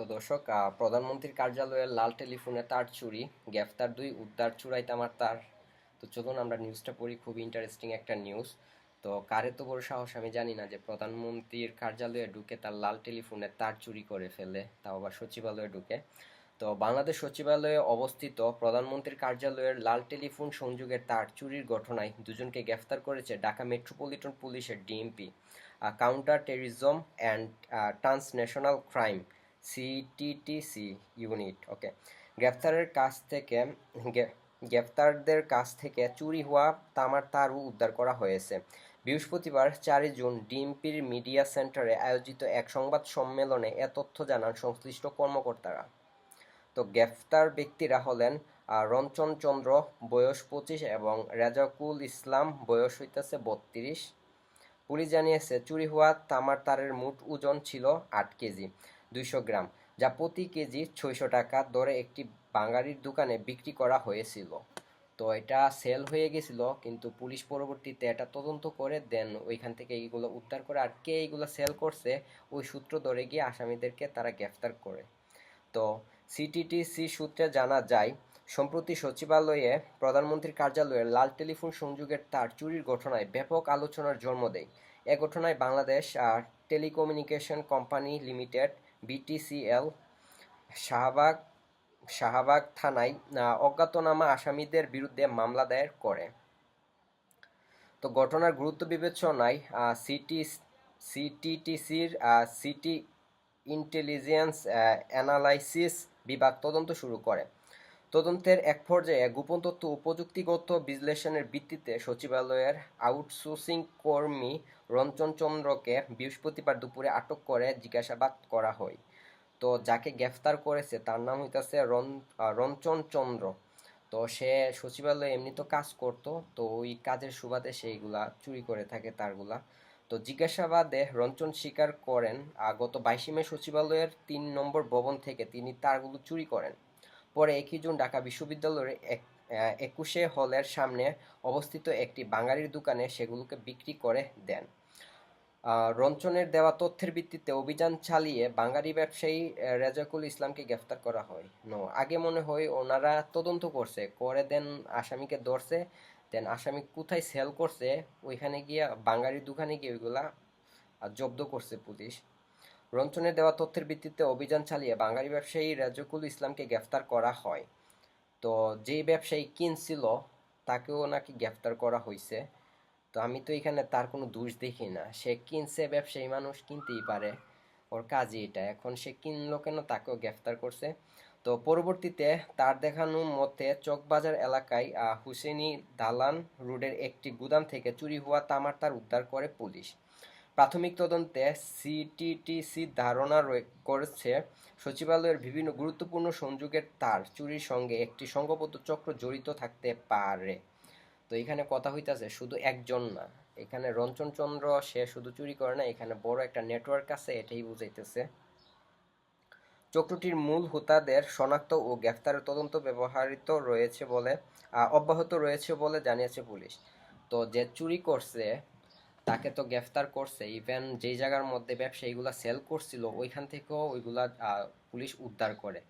তো দর্শক, প্রধানমন্ত্রীর কার্যালয়ের লাল টেলিফোনে তার চুরি, গ্রেফতার দুই, উদ্ধার চুরাই তামার তার। তো চলুন আমরা নিউজটা পড়ি, খুব ইন্টারেস্টিং একটা নিউজ। তো কার এত বড় সাহস আমি জানি না যে প্রধানমন্ত্রীর কার্যালয়ে ঢুকে তার লাল টেলিফোনে তার চুরি করে ফেলে, তাও আবার সচিবালয়ে ঢুকে। তো বাংলাদেশ সচিবালয়ে অবস্থিত প্রধানমন্ত্রীর কার্যালয়ের লাল টেলিফোন সংযোগের তার চুরির ঘটনায় দুজনকে গ্রেফতার করেছে ঢাকা মেট্রোপলিটন পুলিশের DMP, counter terrorism and transnational crime, CTTC unit. Okay, গ্রেফতারের কাছ থেকে গ্রেফতারদের কাছ থেকে চুরি হওয়া তামার তারও উদ্ধার করা হয়েছে। বৃহস্পতিবার 4 জুন ডিএমপির মিডিয়া সেন্টারে আয়োজিত এক সংবাদ সম্মেলনে এ তথ্য জানান সংশ্লিষ্ট কর্মকর্তারা। তো গ্রেফতার ব্যক্তিরা হলেন রঞ্জন চন্দ্র, বয়স 25, এবং রেজাকুল ইসলাম, বয়স হইতেছে 32। পুলিশ জানিয়েছে চুরি হওয়া তামার তারের মোট ওজন ছিল 8 কেজি 200 গ্রাম, যা প্রতি কেজি 600 টাকা দরে একটি বাঙালির দোকানে বিক্রি করা হয়েছিল। তো এটা সেল হয়ে গেছিল, কিন্তু পুলিশ পরবর্তীতে এটা তদন্ত করে দেন ওইখান থেকে এইগুলো উদ্ধার করে, আর কে এইগুলো সেল করছে ওই সূত্র ধরে গিয়ে আসামিদেরকে তারা গ্রেফতার করে। তো সিটিটিসি সূত্রে জানা যায়, সম্প্রতি সচিবালয়ে প্রধানমন্ত্রীর কার্যালয়ের লাল টেলিফোন সংযোগের তার চুরির ঘটনায় ব্যাপক আলোচনার জন্ম দেয়। এ ঘটনায় Bangladesh telecommunication company limited BTCL Shahbag Shahbag থানায় অজ্ঞাতনামা আসামিদের বিরুদ্ধে মামলা দায়ের করে। তো ঘটনার গুরুত্ব বিবেচনায় সিটিটিসির সিটি ইন্টেলিজেন্স অ্যানালাইসিস বিভাগ তদন্ত শুরু করে। তদন্তের এক পর্যায়ে গোপন তথ্য ও প্রযুক্তিগত বিশ্লেষণের ভিত্তিতে সচিবালয়ের আউটসোর্সিং কর্মী রঞ্জন চন্দ্রকে বৃহস্পতিবার দুপুরে আটক করে জিজ্ঞাসাবাদ করা হয়। তো যাকে গ্রেফতার করেছে তার নাম হইতেছে রঞ্জন চন্দ্র। তো সে সচিবালয়ে এমনি তো কাজ করতো, তো ওই কাজের সুবাদে সেইগুলা চুরি করে থাকে তারগুলা। তো জিজ্ঞাসাবাদে রঞ্জন স্বীকার করেন গত 22 মে সচিবালয়ের 3 নম্বর ভবন থেকে তিনি তারগুলো চুরি করেন। পরে 1 জুন ঢাকা বিশ্ববিদ্যালয়ের 21 হলের সামনে অবস্থিত একটি বাঙালির দোকানে সেগুলোকে বিক্রি করে দেন। রঞ্জনের দেওয়া তথ্যের ভিত্তিতে অভিযান চালিয়ে বাঙালি ব্যবসায়ী রেজাকুল ইসলামকে গ্রেফতার করা হয়। আগে মনে হয় ওনারা তদন্ত করছে, করে দেন আসামিকে ধরছে, দেন আসামি কোথায় সেল করছে ওইখানে গিয়ে বাঙালির দোকানে গিয়ে ওইগুলা জব্দ করছে পুলিশ। রঞ্জনের দেওয়া তথ্যের ভিত্তিতে অভিযান চালিয়ে বাঙালি ব্যবসায়ী রেজাকুল ইসলামকে গ্রেফতার করা হয়। তো যেই ব্যবসায়ী কিনছিল তাকেও নাকি গ্রেফতার করা হয়েছে। তো আমি তো এখানে তার কোনো দোষ দেখি না, সে কিনছে, ব্যবসায়ী মানুষ কিনতেই পারে, ওর কাজই এটা। এখন সে কিনলো কেন, তাকেও গ্রেফতার করছে। তো পরবর্তীতে তার দেখানো মতে চকবাজার এলাকায় হুসেনি দালান রোডের একটি গুদাম থেকে চুরি হওয়া তামার তার উদ্ধার করে পুলিশ। প্রাথমিক তদন্তে সিটিটিসি ধারণা করেছে সচিবালয়ের বিভিন্ন গুরুত্বপূর্ণ সংযোগের তার চুরির সঙ্গে একটি সংঘবদ্ধ চক্র জড়িত থাকতে পারে। তো এখানে কথা হইতাছে শুধু একজন না, এখানে রঞ্জন চন্দ্র সে শুধু চুরি করে না, এখানে বড় একটা নেটওয়ার্ক আছে, এটাই বুঝাইতেছে। চক্রটির মূল হোতাদের শনাক্ত ও গ্রেফতারের তদন্ত অব্যাহত রয়েছে বলে জানিয়েছে পুলিশ। তো যে চুরি করছে তাকে তো গ্রেফতার করছে, ইভেন যেই জায়গার মধ্যে ব্যবসায়ীগুলা সেল করছিল ওইখান থেকেও ওইগুলা পুলিশ উদ্ধার করে।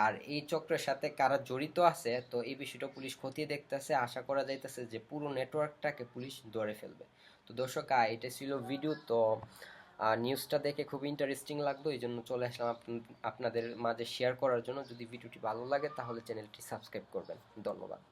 আর এই চক্রের সাথে কারা জড়িত আছে, তো এই বিষয়টা পুলিশ খতিয়ে দেখতেছে, আশা করা যাইতেছে যে পুরো নেটওয়ার্কটাকে পুলিশ ধরে ফেলবে। তো দর্শক, এটা ছিল ভিডিও। তো নিউজটা দেখে খুব ইন্টারেস্টিং লাগলো, এই জন্য চলে আসলাম আপনাদের মাঝে শেয়ার করার জন্য। যদি ভিডিওটি ভালো লাগে তাহলে চ্যানেলটি সাবস্ক্রাইব করবেন। ধন্যবাদ।